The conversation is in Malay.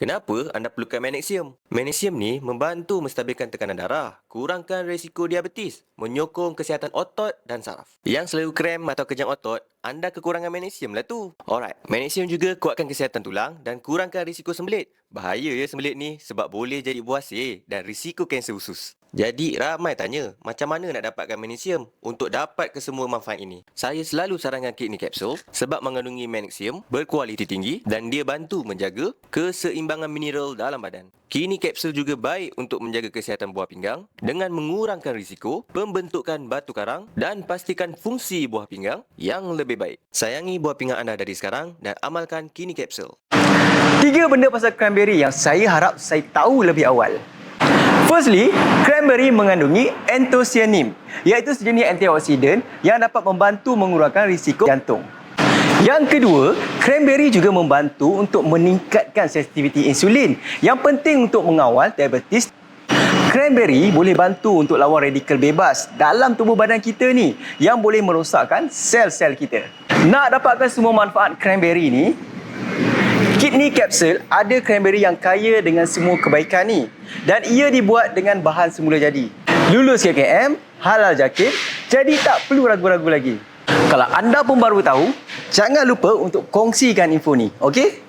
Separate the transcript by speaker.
Speaker 1: Kenapa anda perlukan magnesium? Magnesium ni membantu menstabilkan tekanan darah, kurangkan risiko diabetes, menyokong kesihatan otot dan saraf. Yang selalu krem atau kejang otot, anda kekurangan magnesium lah tu. Alright, magnesium juga kuatkan kesihatan tulang dan kurangkan risiko sembelit. Bahaya ya sembelit ni sebab boleh jadi buasir dan risiko kanser usus. Jadi ramai tanya, macam mana nak dapatkan magnesium? Untuk dapat kesemua manfaat ini, saya selalu sarankan Kidney Capsule sebab mengandungi magnesium berkualiti tinggi dan dia bantu menjaga keseimbangan mineral dalam badan. Kidney Capsule juga baik untuk menjaga kesihatan buah pinggang dengan mengurangkan risiko pembentukan batu karang dan pastikan fungsi buah pinggang yang lebih baik. Sayangi buah pinggang anda dari sekarang dan amalkan Kidney Capsule.
Speaker 2: 3 benda pasal cranberry yang saya harap saya tahu lebih awal. Firstly, cranberry mengandungi anthocyanin, iaitu sejenis antioksidan yang dapat membantu mengurangkan risiko jantung. Yang kedua, cranberry juga membantu untuk meningkatkan sensitiviti insulin yang penting untuk mengawal diabetes. Cranberry boleh bantu untuk lawan radikal bebas dalam tubuh badan kita ni yang boleh merosakkan sel-sel kita. Nak dapatkan semua manfaat cranberry ni, Kidney Capsule ada cranberry yang kaya dengan semua kebaikan ni dan ia dibuat dengan bahan semula jadi. Lulus KKM, halal JAKIM, jadi tak perlu ragu-ragu lagi. Kalau anda pun baru tahu, jangan lupa untuk kongsikan info ni, okey?